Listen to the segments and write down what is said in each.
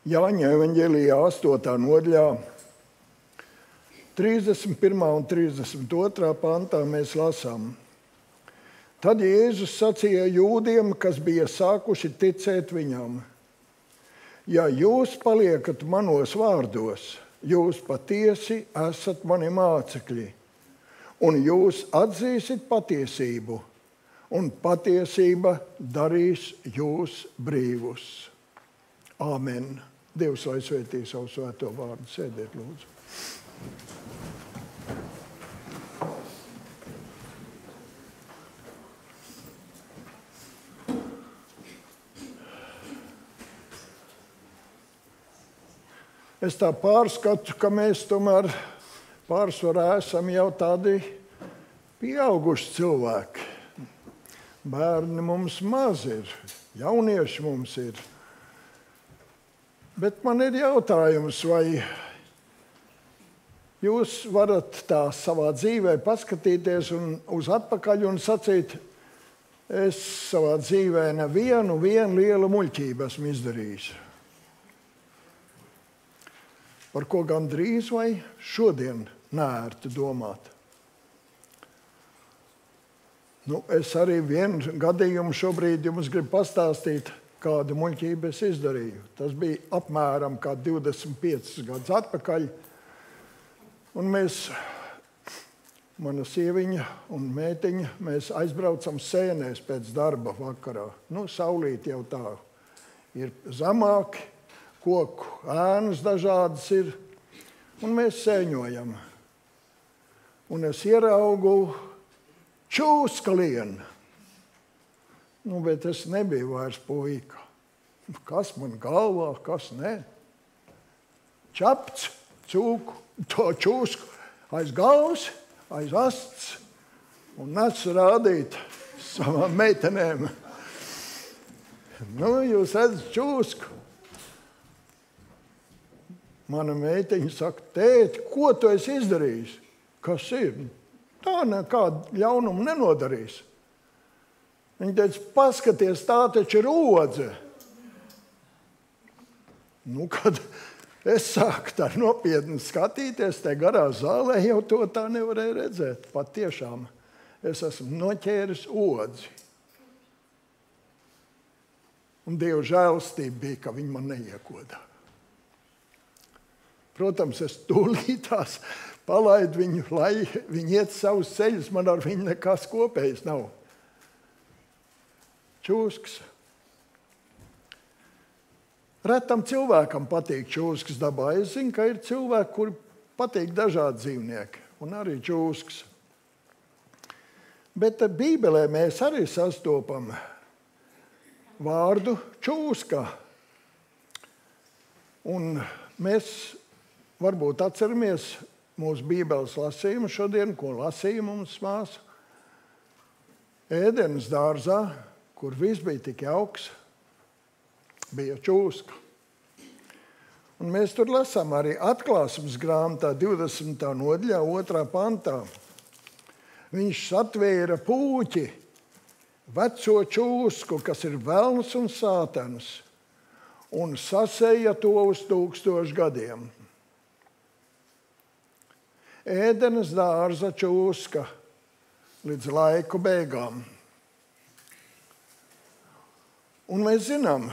Jāņa evaņģēlijā 8. nodaļā, 31. un 32. pantā mēs lasām. Tad Jēzus sacīja jūdiem, kas bija sākuši ticēt viņam: ja jūs paliekat manos vārdos, jūs patiesi esat mani mācekļi, un jūs atzīsiet patiesību, un patiesība darīs jūs brīvus. Āmen. Dievs lai svētī savu svēto vārdu. Sēdiet, lūdzu. Es tā pārskatu, ka mēs tomēr pārsvarā esam jau tādi pieauguši cilvēki. Bērni mums maz ir, jaunieši mums ir. Bet man ir jautājums, vai jūs varat tā savā dzīvē paskatīties uz atpakaļ un sacīt: es savā dzīvē nevienu lielu muļķību esmu izdarījis. Par ko gandrīz vai šodien neērti domāt. Es arī vienu gadījumu šobrīd jums gribu pastāstīt, kādu muļķību es izdarīju. Tas bija apmēram kā 25 gadus atpakaļ. Un mēs, mana sieviņa un meitiņa, mēs aizbraucam Sēnēs pēc darba vakarā. Saulīt jau tā ir zemāk, koku ēnas dažādas ir, un mēs sēņojam. Un es ieraugu čūskalienu. Bet es nebiju vairs puika. Kas man galvā, kas ne? Čapts, cūku, to čūsku aiz galvas, aiz asts un nec rādīt savām meitenēm. Jūs redzat čūsku. Mana meitiņa saka: tēti, ko tu esi izdarījis? Kas ir? Tā nekādu ļaunumu nenodarīs. Viņa teica: paskaties, tā taču ir odze. Kad es sāku tā nopietni skatīties, te garā zālē jau to tā nevarēja redzēt. Pat tiešām es esmu noķēris odzi. Un Dieva žēlastība bija, ka viņi man neiekodā. Protams, es tūlītās palaidu viņu, lai viņi iet savus ceļus. Man ar viņu nekas kopējs nav. Čūskas. Retam cilvēkam patīk čūskas dabā. Es zinu, ka ir cilvēki, kuri patīk dažādi dzīvnieki, un arī čūskas. Bet Bībelē mēs arī sastopam vārdu čūska. Un mēs varbūt atceramies mūsu Bībeles lasījumu šodien, ko lasīja mums māsa. Ēdenes dārzā, kur viss bija tik jauks, bija čūska. Un mēs tur lasām arī Atklāsmes grāmatā 20. nodaļā 2. pantā. Viņš satvēra pūķi, veco čūsku, kas ir velns un sātans, un sasēja to uz 1000 gadiem. Ēdenes dārza čūska līdz laiku beigām. Un mēs zinām,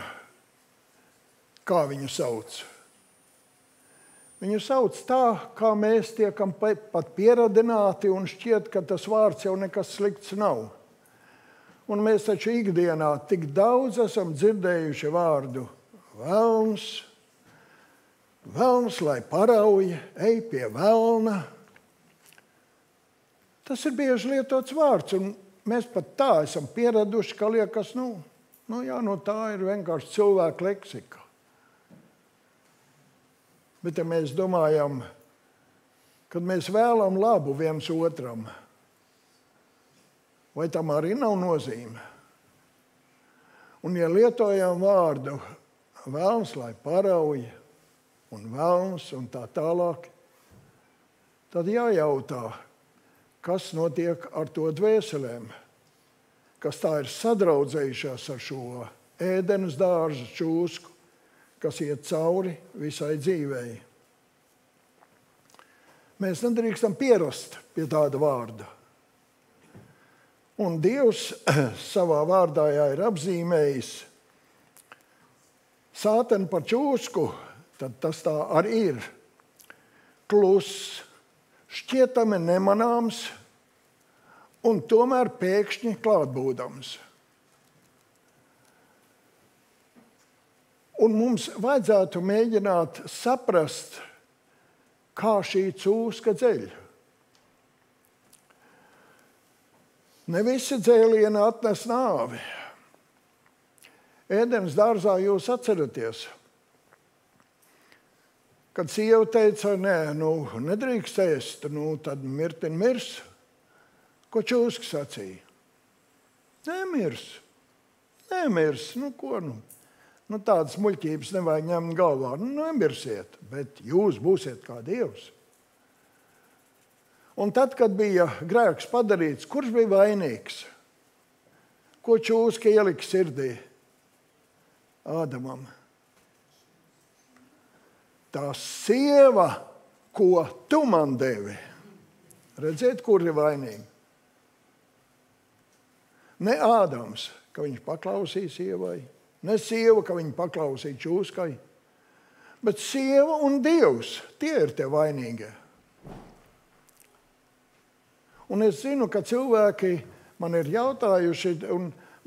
kā viņu sauc. Viņu sauc tā, kā mēs tiekam pat pieradināti, un šķiet, ka tas vārds jau nekas slikts nav. Un mēs taču ikdienā tik daudz esam dzirdējuši vārdu velns, velns, lai parauj, ej pie velna. Tas ir bieži lietots vārds, un mēs pat tā esam pieraduši, ka liekas, tā ir vienkārši cilvēka leksika. Bet ja mēs domājam, kad mēs vēlam labu viens otram, vai tam arī nav nozīme? Un ja lietojam vārdu velns, lai parauj, un velns un tā tālāk, tad jājautā, kas notiek ar to dvēselēm, kas tā ir sadraudzējušās ar šo ēdenes dārza čūsku, kas iet cauri visai dzīvei. Mēs nedrīkstam pierast pie tāda vārda. Un Dievs savā vārdā ir apzīmējis Sātanu par čūsku, tad tas tā arī ir. Kluss, šķietami nemanāms un tomēr pēkšņi klātbūdams. Un mums vajadzētu mēģināt saprast, kā šī cūska dzeļ. Ne visi dzēlieni atnes nāvi. Ēdenes dārzā jūs atceraties, kad sieva teica, nedrīkst ēst, tad mirtin mirs. Ko čūska sacīja? Nemirs. Ko? Tādas muļķības nevajag ņemt galvā. Nemirsiet, bet jūs būsiet kā Dievs. Un tad, kad bija grēks padarīts, kurš bija vainīgs? Ko čūska ielika sirdī? Ādamam. Tā sieva, ko tu man devi. Redziet, kur ir vainīgi? Ne Ādams, ka viņš paklausīja sievai. Ne sieva, ka viņa paklausīja čūskai. Bet sieva un Dievs, tie ir tie vainīgie. Un es zinu, ka cilvēki man ir jautājuši,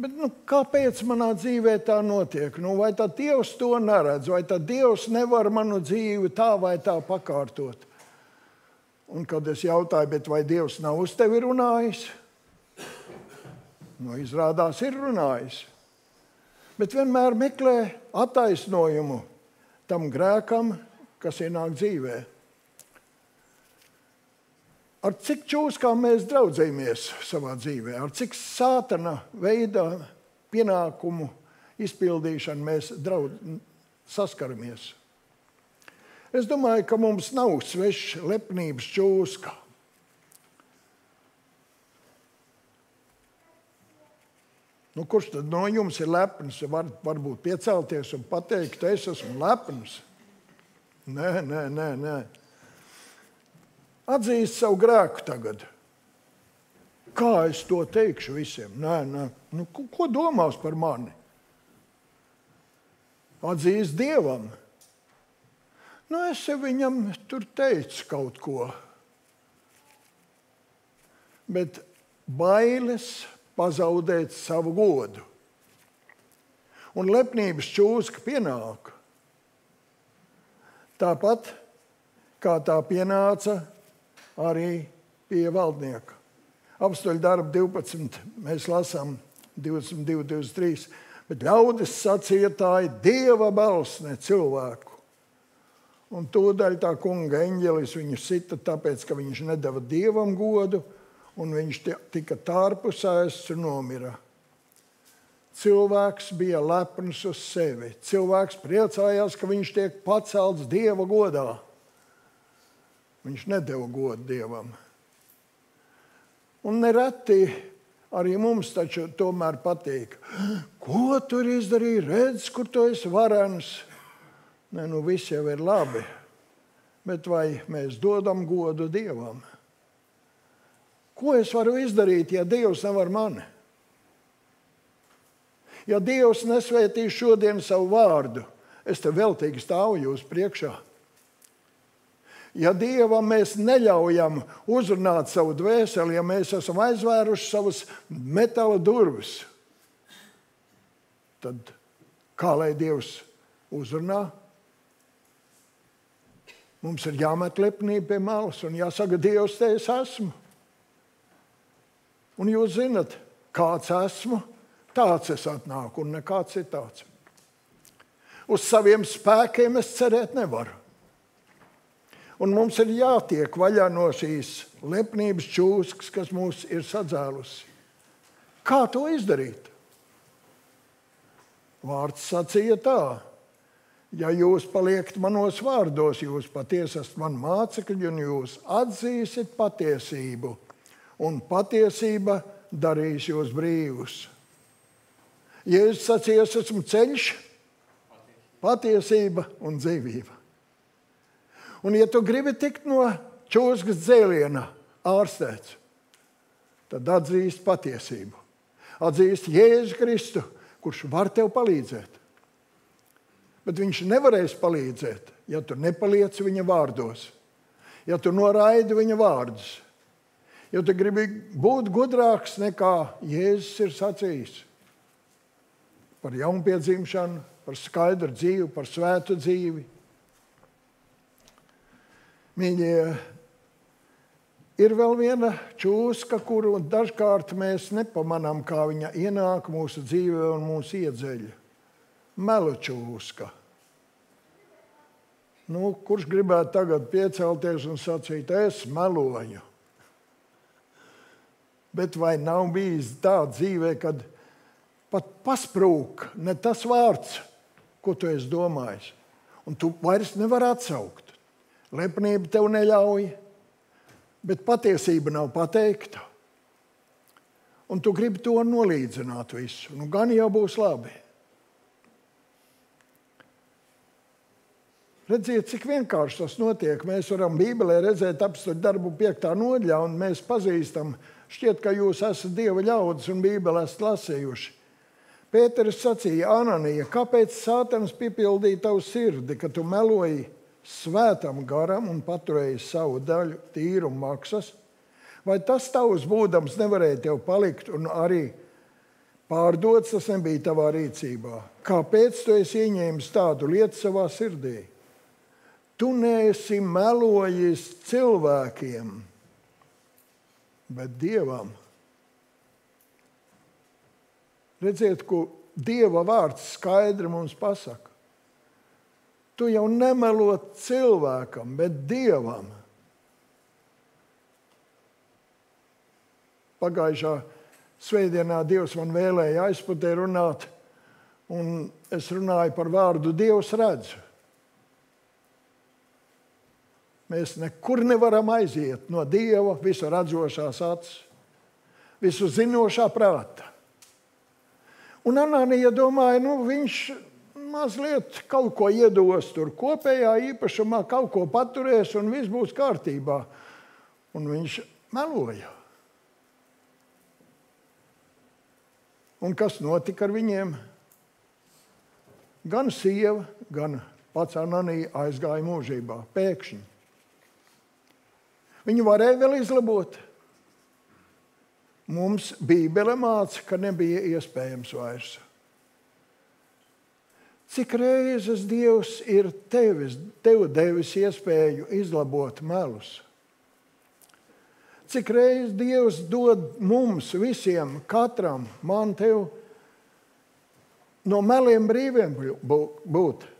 bet kāpēc manā dzīvē tā notiek? Vai tad Dievs to neredz? Vai tad Dievs nevar manu dzīvi tā vai tā pakārtot? Un kad es jautāju, bet vai Dievs nav uz tevi runājis? Izrādās ir runājis. Bet vienmēr meklē attaisnojumu tam grēkam, kas ienāk dzīvē. Ar cik čūskām mēs draudzējamies savā dzīvē, ar cik Sātana veidā pienākumu izpildīšanu mēs saskaramies. Es domāju, ka mums nav svešs lepnības čūska. Kurš tad no jums ir lepns? Varbūt piecelties un pateikt, es esmu lepns. Nē. Atzīst savu grēku tagad. Kā es to teikšu visiem? Nē. Ko domās par mani? Atzīst Dievam. Es jau viņam tur teicu kaut ko. Bet bailes pazaudēt savu godu. Un lepnības čūska pienāk. Tāpat, kā tā pienāca arī pie valdnieka. Apstuļu darbu 12 mēs lasām 22, 23. Bet ļaudis sacīja, tā ir Dieva balss, ne cilvēku. Un tūdaļ tā kunga eņģelis viņu sita, tāpēc, ka viņš nedeva Dievam godu, un viņš tika tārpusēsts un nomira. Cilvēks bija lepns uz sevi. Cilvēks priecājās, ka viņš tiek pacelts Dieva godā. Viņš nedeva godu Dievam. Un nereti arī mums taču tomēr patīk. Ko tur izdarīja? Redz, kur tu esi varens. Viss jau ir labi. Bet vai mēs dodam godu Dievam? Ko es varu izdarīt, ja Dievs nevar mani? Ja Dievs nesvētīs šodien savu vārdu, es te veltīgi stāvu jūs priekšā. Ja Dievam mēs neļaujam uzrunāt savu dvēseli, ja mēs esam aizvēruši savas metāla durvis, tad kā lai Dievs uzrunā? Mums ir jāmet lepnība pie malas un jāsaka, Dievs, te es esmu. Un jūs zinat, kāds esmu, tāds es atnāku un nekāds citāds. Uz saviem spēkiem es cerēt nevaru. Un mums ir jātiek vaļā no šīs lepnības čūskas, kas mūs ir sadzēlusi. Kā to izdarīt? Vārds sacīja tā. Ja jūs paliekat manos vārdos, jūs patiesi esat mani mācekļi un jūs atzīsiet patiesību. Un patiesība darīs jūs brīvus. Jēzus sacīja, es esmu ceļš, patiesība un dzīvība. Un ja tu gribi tikt no čūskas dzēliena ārstēts, tad atzīst patiesību. Atzīst Jēzu Kristu, kurš var tev palīdzēt. Bet viņš nevarēs palīdzēt, ja tu nepaliec viņa vārdos, ja tu noraidi viņa vārdus, ja tu gribi būt gudrāks nekā Jēzus ir sacījis par jaunpiedzimšanu, par skaidru dzīvi, par svētu dzīvi. Mīļie, ir vēl viena čūska, kuru dažkārt mēs nepamanām, kā viņa ienāk mūsu dzīvē un mūsu iedzeļ. Melu čūska. Kurš gribētu tagad piecelties un sacīt, es meloju? Bet vai nav bijis tā dzīvē, kad pat pasprūk ne tas vārds, ko tu esi domājis, un tu vairs nevari atsaukt? Lepnība tev neļauj, bet patiesība nav pateikta. Un tu gribi to nolīdzināt visu. Gan jau būs labi. Redziet, cik vienkārši tas notiek. Mēs varam Bībelē redzēt apstuļu darbu 5. nodaļā, un mēs pazīstam, šķiet, ka jūs esat Dieva ļaudis un Bībeli esat lasījuši. Pēteris sacīja, Ananija, kāpēc Sātans piepildīja tavu sirdi, ka tu meloji svētam garam un paturēji savu daļu tīru maksas? Vai tas tavs būdams nevarēja tev palikt un arī pārdots, tas nebija tavā rīcībā? Kāpēc tu esi ieņēmis tādu lietu savā sirdī? Tu neesi melojis cilvēkiem, bet Dievam. Redziet, ko Dieva vārds skaidri mums pasaka. Tu jau nemelo cilvēkam, bet Dievam. Pagājušā svētdienā Dievs man vēlēja aizputē runāt, un es runāju par vārdu Dievs redz. Mēs nekur nevaram aiziet no Dieva visu redzošās acis, visu zinošā prāta. Un Ananija domāja, viņš mazliet kaut ko iedos tur kopējā īpašumā, kaut ko paturēs un viss būs kārtībā. Un viņš meloja. Un kas notika ar viņiem? Gan sieva, gan pats Ananija aizgāja mūžībā, pēkšņi. Viņu varēja vēl izlabot. Mums Bībele māca, ka nebija iespējams vairs. Cik reizes Dievs ir tev devis iespēju izlabot melus? Cik reizes Dievs dod mums visiem, katram, man tev, no meliem brīviem būt?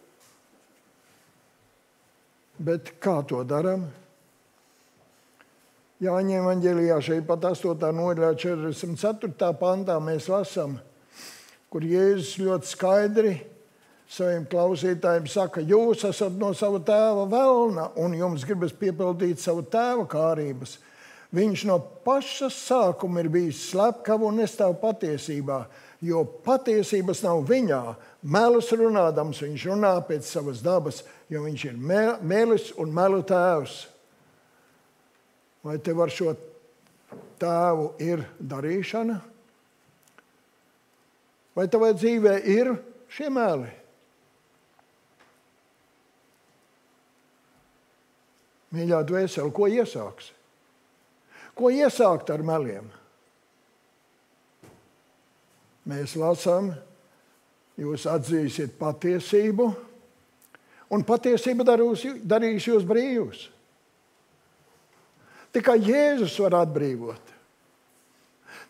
Bet kā to daram? Jāņa evaņģēlijā šeit pat 8. nodaļā 44. pantā mēs lasām, kur Jēzus ļoti skaidri saviem klausītājiem saka, jūs esat no sava tēva velna un jums gribas piepildīt savu tēva kārības. Viņš no paša sākuma ir bijis slepkava un nestāv patiesībā, jo patiesības nav viņā. Melus runādams, viņš runā pēc savas dabas, jo viņš ir melis un melu tēvs. Vai tev ar šo tēvu ir darīšana? Vai tavai dzīvē ir šie meli? Mīļā dvēsele, ko iesāksi? Ko iesākt ar meliem? Mēs lasām, jūs atzīsiet patiesību, un patiesība darīs jūs brīvus. Tikai Jēzus var atbrīvot.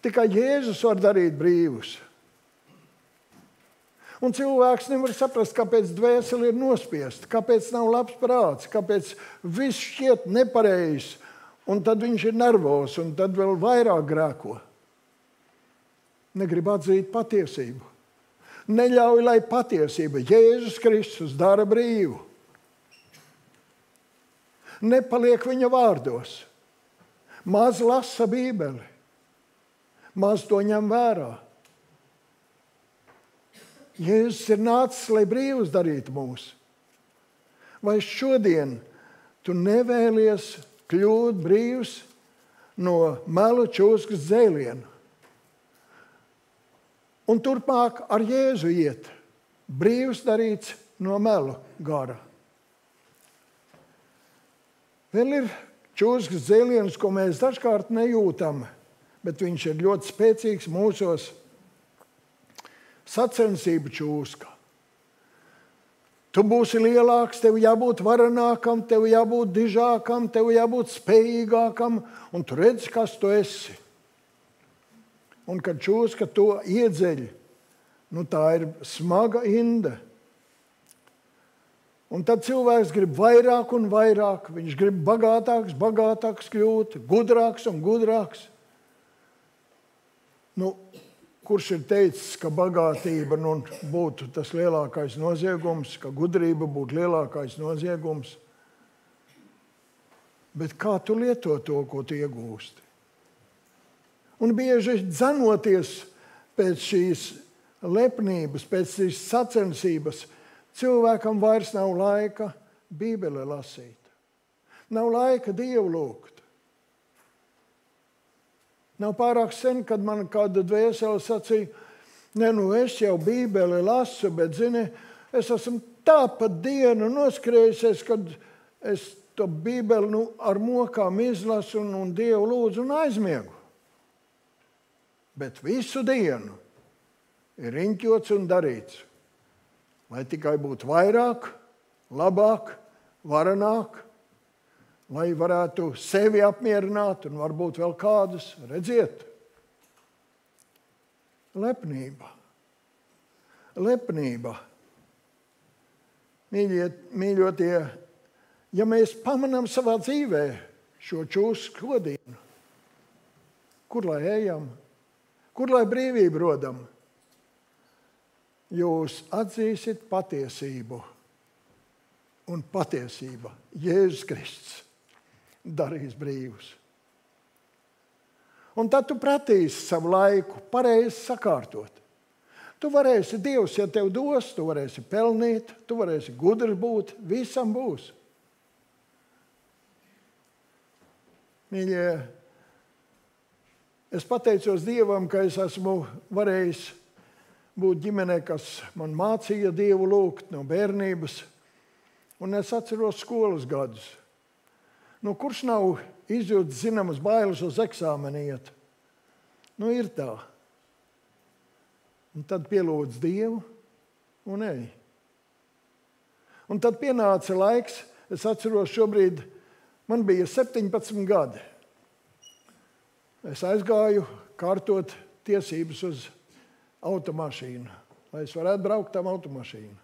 Tikai Jēzus var darīt brīvus. Un cilvēks nevar saprast, kāpēc dvēsele ir nospiesta, kāpēc nav labs prāts, kāpēc viss šķiet nepareizs, un tad viņš ir nervos, un tad vēl vairāk grēko. Negrib atzīt patiesību. Neļauj, lai patiesība Jēzus Kristus dara brīvu. Nepaliek viņa vārdos. Maz lasa Bībeli. Maz to ņem vērā. Jēzus ir nācis, lai brīvus darītu mūs. Vai šodien tu nevēlies kļūt brīvs no melu čūskas dzēliena? Un turpmāk ar Jēzu iet, brīvs darīts no melu gara. Vēl ir čūskas dzēliens, ko mēs dažkārt nejūtam, bet viņš ir ļoti spēcīgs mūsos. Sacensību čūska. Tu būsi lielāks, tev jābūt varenākam, tev jābūt dižākam, tev jābūt spējīgākam, un tu redzi, kas tu esi. Un kad čūska to iedzeļ, tā ir smaga inde. Un tad cilvēks grib vairāk un vairāk, viņš grib bagātāks kļūt, gudrāks un gudrāks. Kurš ir teicis, ka bagātība būtu tas lielākais noziegums, ka gudrība būtu lielākais noziegums? Bet kā tu lieto to, ko tu iegūsti? Un bieži dzenoties pēc šīs lepnības, pēc šīs sacensības, cilvēkam vairs nav laika Bībeli lasīt. Nav laika Dievu lūgt. Nav pārāk sen, kad man kāda dvēsele sacīja, es jau Bībeli lasu, bet, zini, es esmu tāpat dienu noskrējusies, kad es to Bībeli ar mokām izlasu un Dievu lūdzu un aizmiegu. Bet visu dienu ir riņķots un darīts, lai tikai būtu vairāk, labāk, varenāk, lai varētu sevi apmierināt un varbūt vēl kādus. Redziet, lepnība. Mīļotie, ja mēs pamanām savā dzīvē šo čūsku skodienu, kur lai ejam, kur lai brīvību rodam, jūs atzīsiet patiesību. Un patiesība, Jēzus Kristus, darīs brīvus. Un tad tu pratīsi savu laiku pareizi sakārtot. Tu varēsi, Dievs, ja tev dos, tu varēsi pelnīt, tu varēsi gudrs būt, visam būs. Mīļie, es pateicos Dievam, ka es esmu varējis būt ģimenē, kas man mācīja Dievu lūgt no bērnības. Un es atceros skolas gadus. Kurš nav izjūtis zināmas bailes uz eksāmeni iet? Ir tā. Un tad pielūdz Dievu un ej. Un tad pienāca laiks, es atceros šobrīd, man bija 17 gadi. Es aizgāju kārtot tiesības uz automašīnu, lai es varētu braukt tam automašīnu.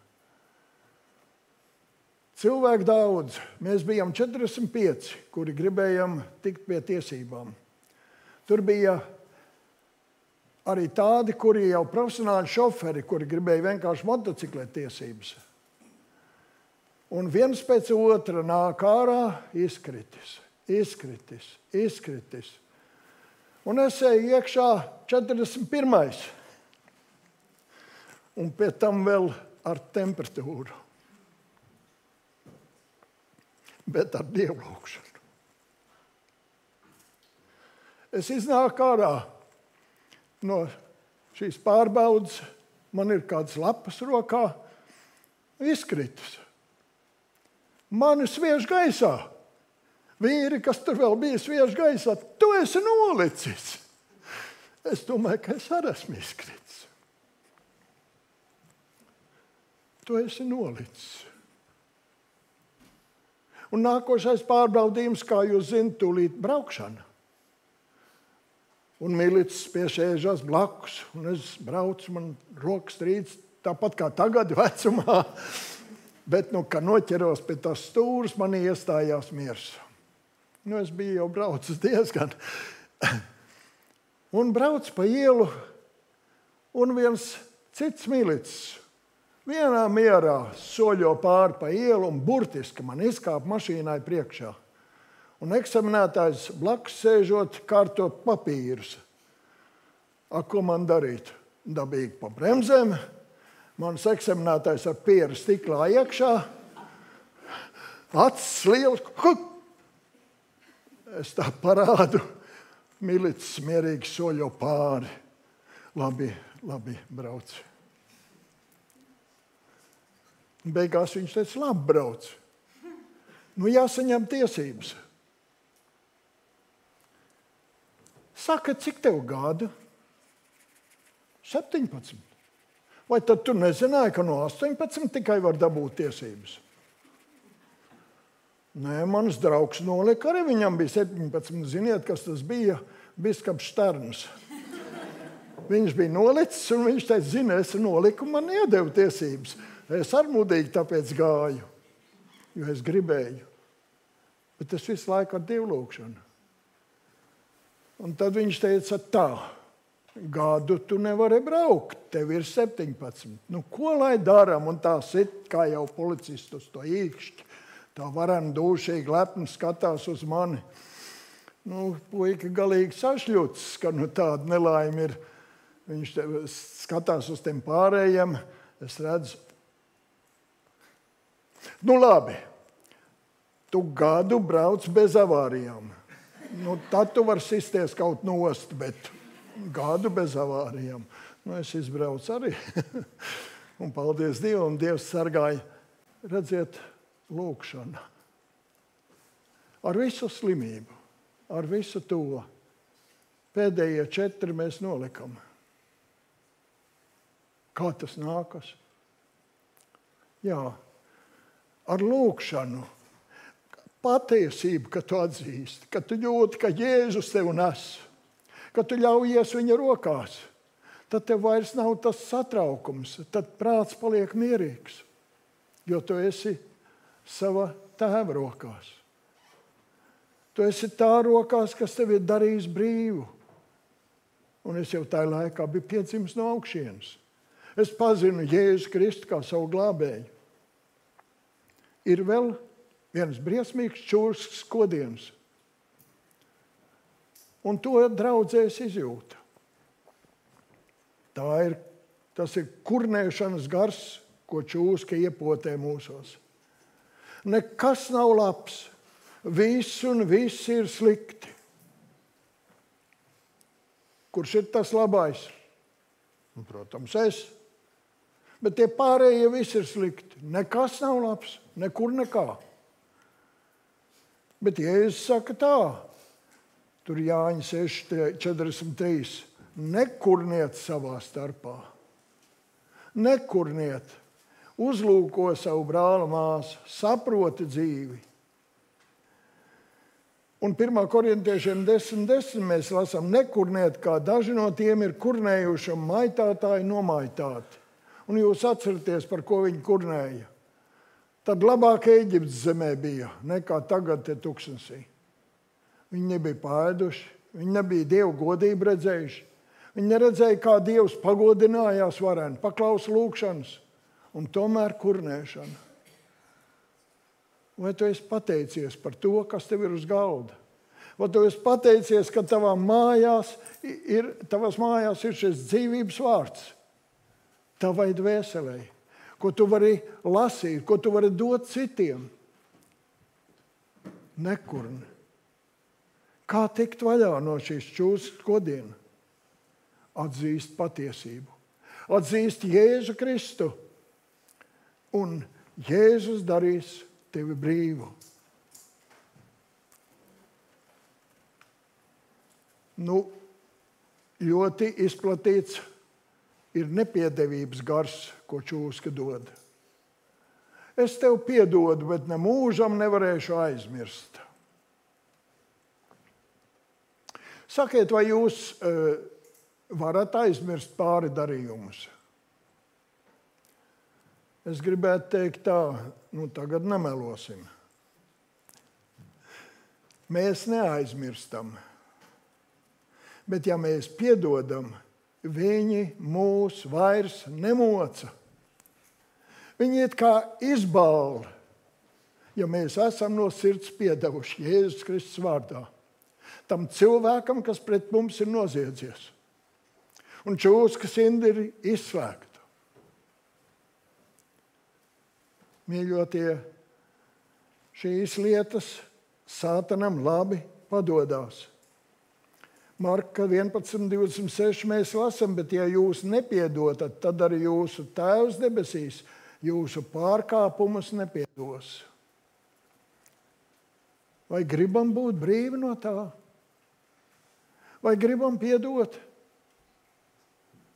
Cilvēki daudz, mēs bijām 45, kuri gribējām tikt pie tiesībām. Tur bija arī tādi, kuri jau profesionāli šoferi, kuri gribēja vienkārši motociklēt tiesības. Un viens pēc otra nāk ārā, izkritis. Un es eju iekšā 41. Un pie tam vēl ar temperatūru. Bet ar Dievu lūgšanu. Es iznāku ārā no šīs pārbaudas, man ir kādas lapas rokā, izkritus. Mani sviež gaisā. Vīri, kas tur vēl bija, sviež gaisā. Tu esi nolicis. Es domāju, ka es arī esmu izkritis. Tu esi nolicis. Un nākošais pārbaudījums, kā jūs zināt, tūlīt braukšana. Un milicis piešēžās blakus, un es braucu, man rokas trīc, tāpat kā tagad vecumā. Bet, kad noķeros pie tās stūras, man iestājās miers. Es biju jau braucis diezgan. Un braucu pa ielu, un viens cits milicis vienā mierā soļo pāri pa ielu un burtiski man izkāpa mašīnai priekšā. Un eksaminētājs blakus sēžot kārto papīrus. Ko man darīt? Dabīgi pa bremzēm, Mans eksaminētājs ar pieru stiklā iekšā, acis liels. Es tā parādu, milicis mierīgi soļo pāri. Labi, brauc. Beigās viņš teica, labi, brauc. Jāsaņem tiesības. Saka, cik tev gadu? 17. Vai tad tu nezināji, ka no 18 tikai var dabūt tiesības? Nē, mans draugs nolika, arī viņam bija 17. Ziniet, kas tas bija? Biskaps Šterns. Viņš bija nolicis, un viņš teica, zini, es noliku, man iedevu tiesības. Es ar mudīgi tāpēc gāju, jo es gribēju. Bet es visu laiku ar dievlūkšanu. Un tad viņš teica tā, gadu tu nevari braukt, tev ir 17. Ko lai daram? Un tā sit, kā jau policists uz to īkšķi. Tā varena dūšīgi lepni skatās uz mani. Puika galīgi sašļuts, ka tāda nelaime ir. Viņš skatās uz tiem pārējiem. Es redzu. Labi. Tu gadu brauc bez avārijām. Tad tu vari sisties kaut nost, bet gadu bez avārijām. Es izbraucu arī. Un paldies Dievam, Dievs sargāja. Redziet, lūkšana. Ar visu slimību, ar visu to. Pēdējie 4 mēs nolikam. Kā tas nākas? Jā, ar lūkšanu. Patiesību, ka tu atzīsti, ka tu jūti, ka Jēzus tev nes, ka tu ļaujies viņa rokās. Tad tev vairs nav tas satraukums, tad prāts paliek mierīgs, jo tu esi sava tēva rokās. Tu esi tā rokās, kas tev ir darījis brīvu. Un es jau tajā laikā biju piedzimis no augšienes. Es pazinu Jēzu Kristu kā savu glābēju. Ir vēl viens briesmīgs čūskas kodiens. Un to draudzēs izjūta. Tas ir kurnēšanas gars, ko čūska iepotē mūsos. Nekas nav labs. Viss un viss ir slikti. Kurš ir tas labais? Protams, es. Bet tie pārējie visi ir slikti. Nekas nav labs, nekur nekā. Bet Jēzus saka tā, tur Jāņa 6:43, nekurniet savā starpā. Nekurniet. Uzlūko savu brāli māsu, saproti dzīvi. Un 1. korintiešiem 10:10 mēs lasām, nekurniet, kā daži no tiem ir kurnējuši un maitātāji nomaitāti. Un jūs atceraties, par ko viņi kurnēja. Tad labāk Ēģiptes zemē bija nekā tagad te tuksnesī. Viņi nebija pāēduši, viņi nebija Dievu godību redzējuši. Viņi neredzēja, kā Dievs pagodinājās vareni, paklausa lūkšanas un tomēr kurnēšana. Vai tu esi pateicies par to, kas tev ir uz galda? Vai tu esi pateicies, ka tavās mājās ir šis dzīvības vārds? Tavai dvēselei, ko tu vari lasīt, ko tu vari dot citiem? Nekurni. Kā tikt vaļā no šīs čūskas kodiena? Atzīst patiesību. Atzīst Jēzu Kristu. Un Jēzus darīs tevi brīvu. Ļoti izplatīts ir nepiedevības gars, ko čūska dod. Es tev piedodu, bet ne mūžam nevarēšu aizmirst. Sakiet, vai jūs varat aizmirst pāri darījumus? Es gribētu teikt tā, tagad nemelosim. Mēs neaizmirstam. Bet ja mēs piedodam, viņi mūs vairs nemoca. Viņi iet kā izballi, ja mēs esam no sirds piedevuši Jēzus Kristus vārdā. Tam cilvēkam, kas pret mums ir noziedzies. Un čūskas indi ir izslēgta. mīļotie, šīs lietas Sātanam labi padodās. Marka 11:26 mēs lasām, bet ja jūs nepiedotat, tad arī jūsu Tēvs debesīs jūsu pārkāpumus nepiedos. Vai gribam būt brīvi no tā? Vai gribam piedot?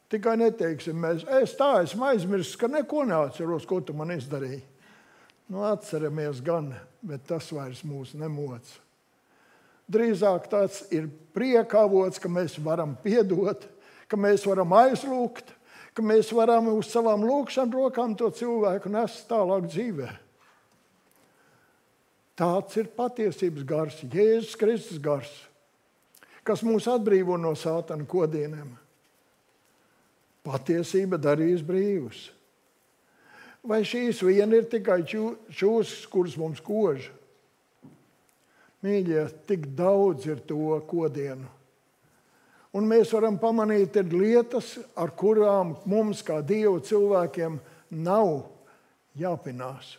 Tikai neteiksim mēs, esmu aizmirsis, ka neko neatceros, ko tu man izdarīji. Atceramies gan, bet tas vairs mūs nemoc. Drīzāk tāds ir priekavots, ka mēs varam piedot, ka mēs varam aizlūgt, ka mēs varam uz savām lūgšanu rokām to cilvēku nest tālāk dzīvē. Tāds ir patiesības gars, Jēzus Kristus gars, kas mūs atbrīvo no Sātana kodieniem. Patiesība darīs brīvus. Vai šīs vien ir tikai čūskas, kuras mums kož? Mīļie, tik daudz ir to kodienu. Un mēs varam pamanīt, ir lietas, ar kurām mums, kā Dieva cilvēkiem, nav jāpinās.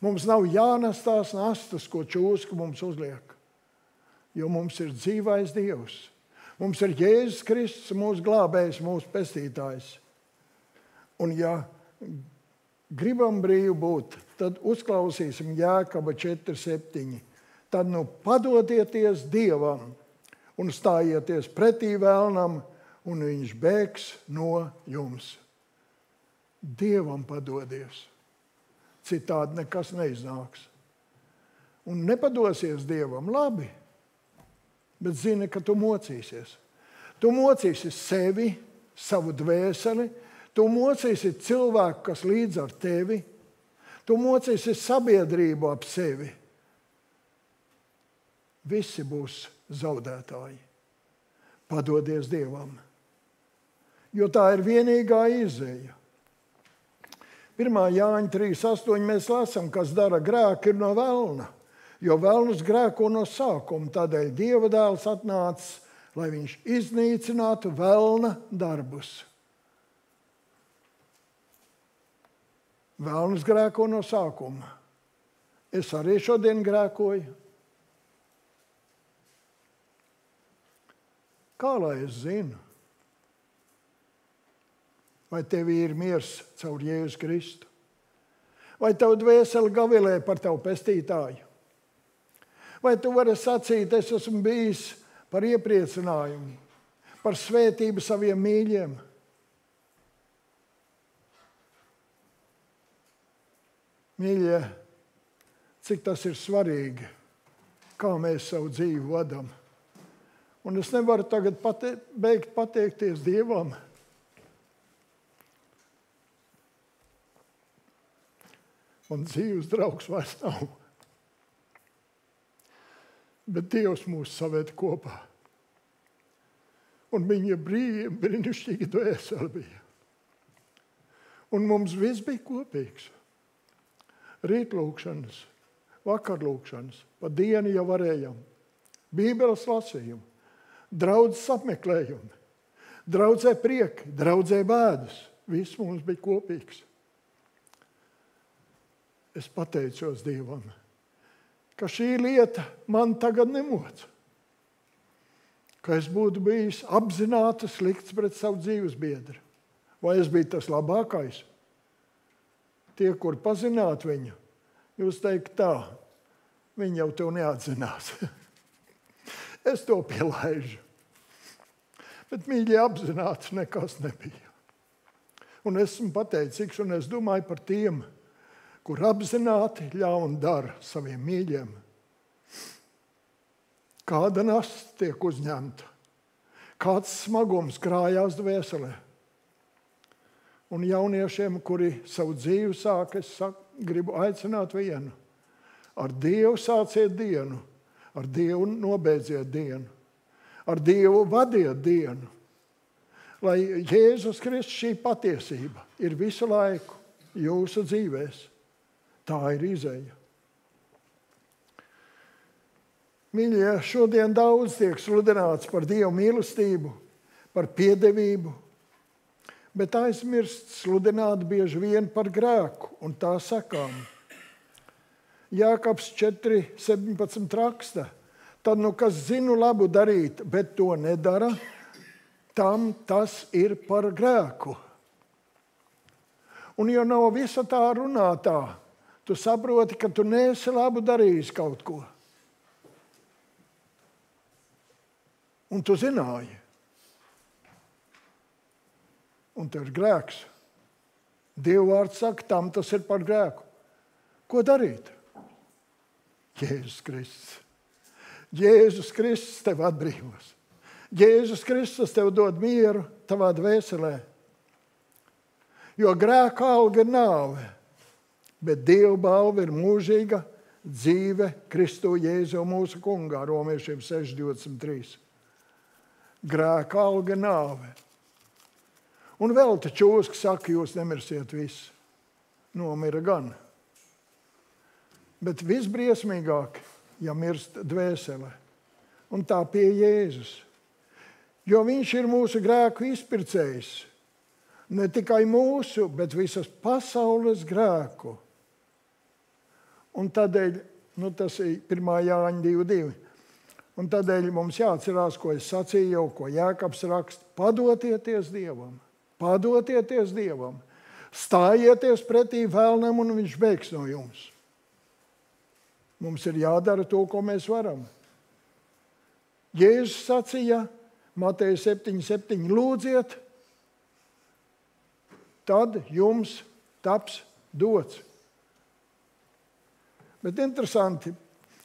Mums nav jānes tās nastas, ko čūska mums uzliek. Jo mums ir dzīvais Dievs. Mums ir Jēzus Kristus, mūsu glābējs, mūsu pestītājs. Un ja gribam brīvi būt, tad uzklausīsim Jēkaba 4:7. Tad padodieties Dievam un stājieties pretī vēlnam, un viņš bēgs no jums. Dievam padodies. Citādi nekas neiznāks. Un nepadosies Dievam, labi, bet zini, ka tu mocīsies. Tu mocīsi sevi, savu dvēseli, tu mocīsi cilvēku, kas līdz ar tevi, tu mocīsi sabiedrību ap sevi. Visi būs zaudētāji. Padodies Dievam, jo tā ir vienīgā izēja. 1. Jāņa 3:8 mēs lasām, kas dara grēku, ir no velna, jo velns grēko no sākuma. Tādēļ Dieva dēls atnācis, lai viņš iznīcinātu velna darbus. Velns grēko no sākuma. Es arī šodien grēkoju. Kā lai es zinu? Vai tev ir miers caur Jēzus Kristu? Vai tavu dvēseli gavilē par tavu pestītāju? Vai tu vari sacīt, es esmu bijis par iepriecinājumu, par svētību saviem mīļiem? Mīļie, cik tas ir svarīgi, kā mēs savu dzīvi vadam. Un es nevaru tagad beigt pateikties Dievam. Man dzīves draugs vairs nav. Bet Dievs mūs saved kopā. Un viņa brīnišķīga dvēsele bija. Un mums viss bija kopīgs. Rītlūkšanas, vakarlūkšanas, pa dienu jau varējām. Bībeles lasījumu, draudzes apmeklējumi, draudzē prieki, draudzē bēdas. Viss mums bija kopīgs. Es pateicos Dievam, ka šī lieta man tagad nemoc. Ka es būtu bijis apzināti slikts pret savu dzīves biedru. Vai es biju tas labākais? Tie, kur pazināt viņu, jūs teikt tā, viņi jau tev neatzinās. Es to pielaižu. Bet mīļie apzināts nekas nebija. Un esmu pateicīgs, un es domāju par tiem, kur apzināti ļaunu dara saviem mīļiem. Kāda nasta tiek uzņemta, kāds smagums krājās dvēselē. Un jauniešiem, kuri savu dzīvi sāk, es gribu aicināt vienu. Ar Dievu sāciet dienu, ar Dievu nobeidziet dienu, ar Dievu vadiet dienu. Lai Jēzus Kristus šī patiesība ir visu laiku jūsu dzīvēs. Tā ir izēja. Mīļie, šodien daudz tiek sludināts par Dieva mīlestību, par piedevību, bet aizmirst sludināt bieži vien par grēku un tā sekām. Jākabs 4:17 raksta. Tad, kas zinu labu darīt, bet to nedara, tam tas ir par grēku. Un jau nav visa tā runātā. Tu saproti, ka tu neesi labu darījis kaut ko. Un tu zināji. Un tev ir grēks. Dieva vārds saka, tam tas ir par grēku. Ko darīt? Jēzus Kristus. Jēzus Kristus tev atbrīvos. Jēzus Kristus tev dod mieru tavā dvēselē. Jo grēka alga ir nāve, bet Dieva balva ir mūžīga dzīve Kristu Jēzu mūsu kungā, Romiešiem 6:23. Grēka alga ir nāve. Un vēl te čūska saka, jūs nemirsiet visi. Nomira gan. Bet visbriesmīgāk, ja mirst dvēsele. Un tā pie Jēzus. Jo viņš ir mūsu grēku izpircējs. Ne tikai mūsu, bet visas pasaules grēku. Un tādēļ, tas ir 1. Jāņa 2:2. Un tādēļ mums jāatcerās, ko es sacīju jau, ko Jākabs raksta. Padotieties Dievam. Padotieties Dievam. Stājieties pretī vēlnam un viņš bēgs no jums. Mums ir jādara to, ko mēs varam. Jēzus sacīja, Mateja 7:7, lūdziet, tad jums taps dots. Bet interesanti,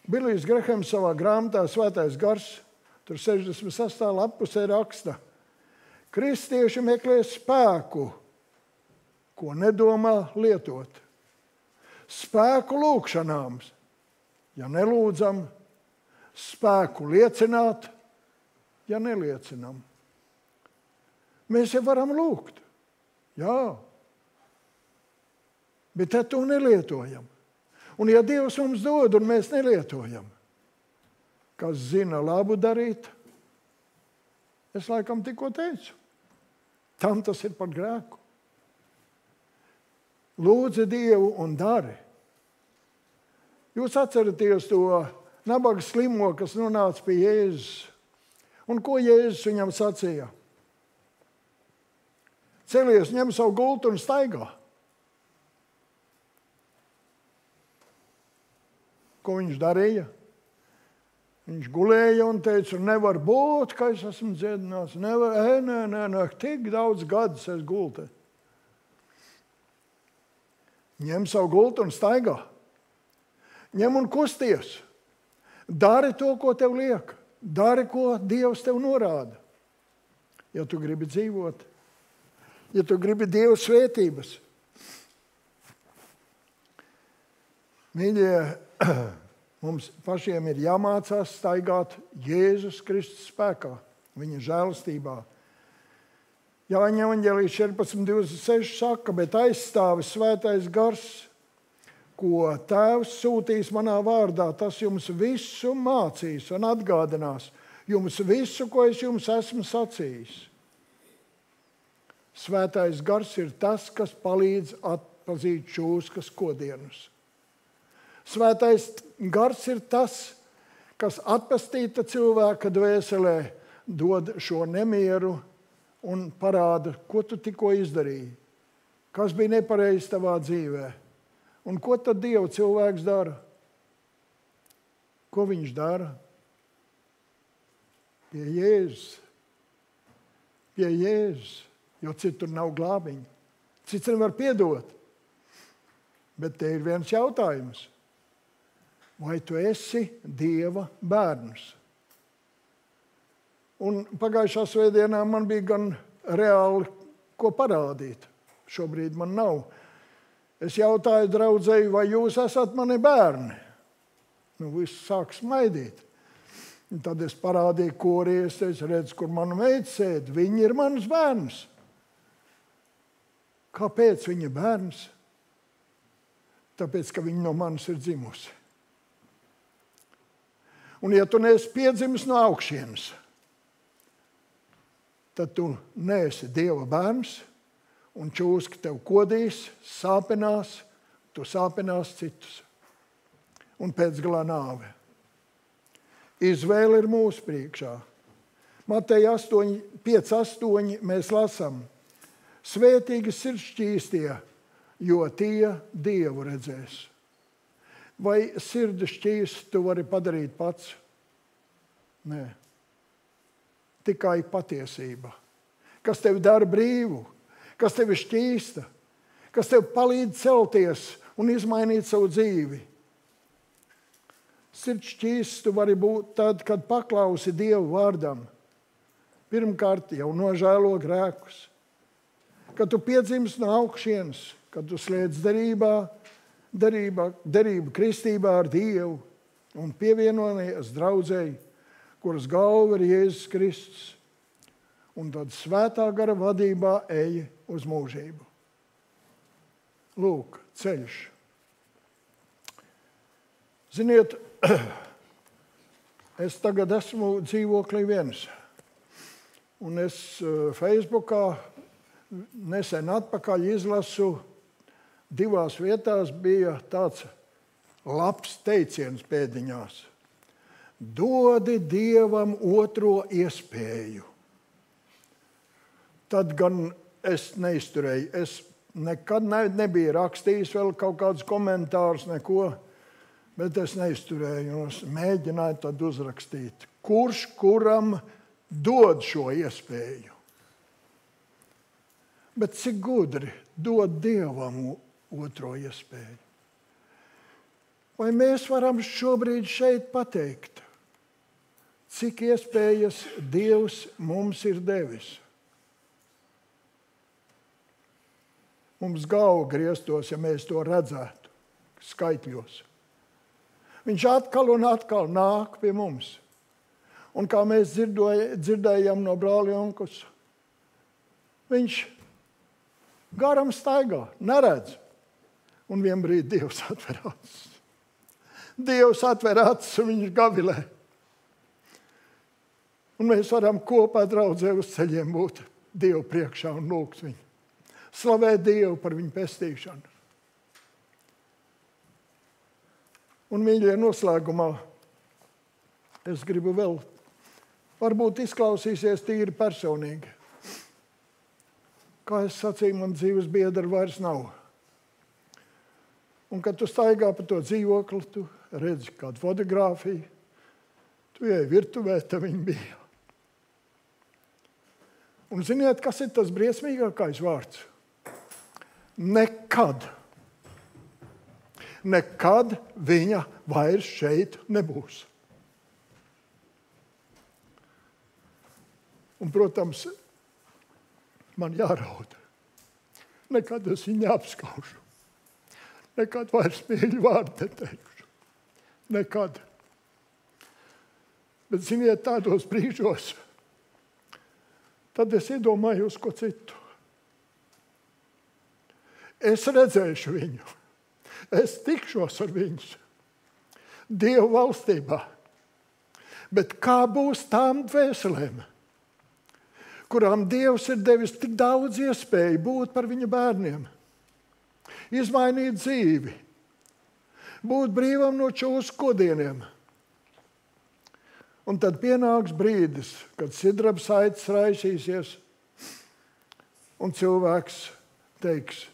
Bilijs Grahams savā grāmatā Svētais gars, tur 68. lapusē raksta, kristieši meklē spēku, ko nedomā lietot. Spēku lūkšanām, ja nelūdzam, spēku liecināt, ja neliecinam. Mēs jau varam lūgt. Jā. Bet tad to nelietojam. Un ja Dievs mums dod un mēs nelietojam, kas zina labu darīt, es laikam tikko teicu, tam tas ir par grēku. Lūdzi Dievu un dari. Jūs atceraties to nabaga slimo, kas nonāca pie Jēzus. Un ko Jēzus viņam sacīja? Celies, ņem savu gultu un staigā. Ko viņš darīja? Viņš gulēja un teica, nevar būt, ka es esmu dziedināts. Nē, tik daudz gadus es gultu. Ņem savu gultu un staigā. Ņem un kusties. Dari to, ko tev liek. Dari, ko Dievs tev norāda. Ja tu gribi dzīvot. Ja tu gribi Dieva svētības. Mīļie, mums pašiem ir jāmācās staigāt Jēzus Kristus spēkā, viņa žēlastībā. Jāņa evaņģēlijas 14:26 saka, bet aizstāvis Svētais gars, ko Tēvs sūtīs manā vārdā, tas jums visu mācīs un atgādinās, jums visu, ko es jums esmu sacījis. Svētais gars ir tas, kas palīdz atpazīt čūskas kodienus. Svētais gars ir tas, kas atpestīta cilvēka dvēselē dod šo nemieru un parāda, ko tu tikko izdarīji, kas bija nepareizi tavā dzīvē. Un ko tad Dieva cilvēks dara? Ko viņš dara? Pie Jēzus. Pie Jēzus. Jo citur nav glābiņa. Cits nevar piedot. Bet te ir viens jautājums. Vai tu esi Dieva bērns? Un pagājušā svētdienā man bija gan reāli ko parādīt. Šobrīd man nav. Es jautāju draudzēji, vai jūs esat mani bērni? Viss sāk smaidīt. Un tad es parādīju korijas, es redzu, kur mana meita sēd. Viņa ir mans bērns. Kāpēc viņa ir bērns? Tāpēc, ka viņa no manis ir dzimusi. Un ja tu neesi piedzimis no augšienes, tad tu neesi Dieva bērns, un čūska tev kodīs, sāpinās, tu sāpinās citus. un pēcgalā nāve. Izvēle ir mūsu priekšā. Mateja 5:8 mēs lasām: Svētīgi sirdšķīstie, jo tie Dievu redzēs. Vai sirdi šķīst tu vari padarīt pats? Nē. Tikai patiesība. Kas tevi dara brīvu, kas tevi šķīsta, kas tev palīdz celties un izmainīt savu dzīvi. Sirds šķīsts tu vari būt tad, kad paklausi Dievu vārdam. Pirmkārt, jau nožēlo grēkus. Kad tu piedzimst no augšienes, kad tu slēdz derību kristībā ar Dievu un pievienojies draudzei, kuras galva ir Jēzus Kristus, un tad svētā gara vadībā eji uz mūžību. Lūk, ceļš. Ziniet, es tagad esmu dzīvoklī viens, un es Facebookā nesen atpakaļ izlasu, 2 vietās bija tāds labs teiciens pēdiņās. Dodi Dievam otro iespēju. Tad gan es neizturēju. Es nekad nebiju rakstījis vēl kaut kādus komentārus, neko, bet es neizturēju. Es mēģināju tad uzrakstīt. Kurš kuram dod šo iespēju? Bet cik gudri dod Dievam otro iespēju? Vai mēs varam šobrīd šeit pateikt, cik iespējas Dievs mums ir devis? Mums galva grieztos, ja mēs to redzētu skaitļos. Viņš atkal un atkal nāk pie mums. Un kā mēs dzirdējām no brāļa Jonkus, viņš garam staigā, neredz. Un vienbrīd Dievs atver acis. Dievs atver acis un viņš gavilē. Un mēs varam kopā draudzē uz ceļiem būt Dievu priekšā un lūgt viņu. Slavēt Dievu par viņu pestīšanu. Un, mīļie, noslēgumā es gribu vēl, varbūt izklausīsies tīri personīgi. Kā es sacīju, man dzīves biedra vairs nav. Un, kad tu staigā pa to dzīvokli, tu redzi kādu fotogrāfiju, tu ej virtuvē, te viņi bija. Un ziniet, kas ir tas briesmīgākais vārds? Nekad. Nekad viņa vairs šeit nebūs. Un, protams, man jāraud. Nekad es viņu neapskaužu. Nekad vairs mīļu vārdu neteikšu. Nekad. Bet, ziniet, tādos brīžos, tad es iedomājos ko citu. Es redzēšu viņu. Es tikšos ar viņu Dievu valstībā. Bet kā būs tām dvēselēm, kurām Dievs ir devis tik daudz iespēju būt par viņa bērniem, izmainīt dzīvi, būt brīvam no čūsku kodieniem. Un tad pienāks brīdis, kad sidraba saites raisīsies un cilvēks teiks,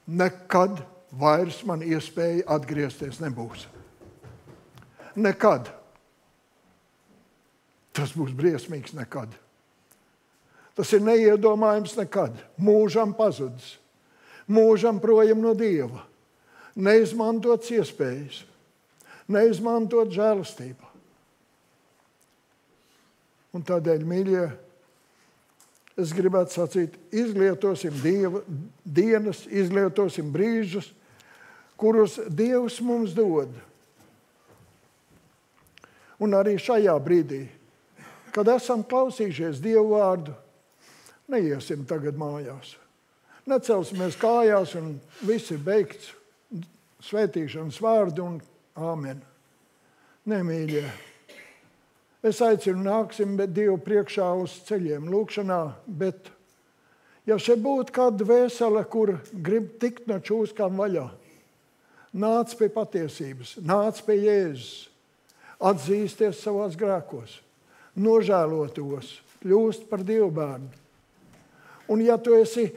nekad vairs man iespēja atgriezties nebūs. Nekad. Tas būs briesmīgs nekad. Tas ir neiedomājams nekad. Mūžam pazudis. Mūžam projām no Dieva. Neizmantots iespējas. Neizmantot žēlastību. Un tādēļ, mīļie, es gribētu sacīt, izlietosim Dieva dienas, izlietosim brīžus, kurus Dievs mums dod. Un arī šajā brīdī, kad esam klausījušies Dievu vārdu, neiesim tagad mājās. Necelsimies kājās un viss ir beigts, svētīšanas vārdu un āmen. Nē, mīļie. Es aicinu, nāksim Dievu priekšā uz ceļiem, lūkšanā, bet ja šeit būtu kāda dvēsele, kur grib tikt no čūskām vaļā, nāc pie patiesības, nāc pie Jēzus, atzīsties savās grēkos, nožēlo tos, kļūst par Dieva bērnu. Un ja tu esi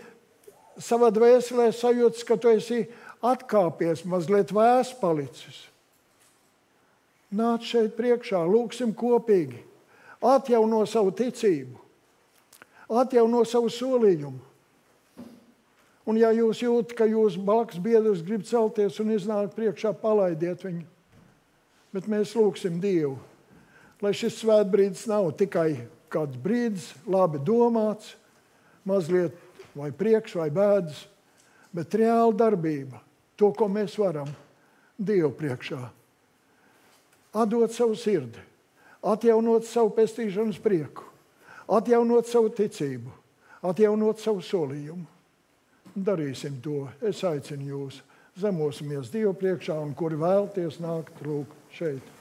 savā dvēselē sajūts, ka tu esi atkāpies, mazliet vēs palicis, nāc šeit priekšā, lūksim kopīgi, atjauno savu ticību, atjauno savu solījumu. Un ja jūs jūtat, ka jūsu blakus biedrs grib celties un iznākt priekšā, palaidiet viņu. Bet mēs lūksim Dievu, lai šis svētbrīdis nav tikai kāds brīdis, labi domāts, mazliet vai priekš vai bēdas, bet reāla darbība, to, ko mēs varam Dievu priekšā. Atdot savu sirdi, atjaunot savu pestīšanas prieku, atjaunot savu ticību, atjaunot savu solījumu. Darīsim to. Es aicinu jūs, zemosimies Dievu priekšā un kuri vēlties nākt lūk šeit.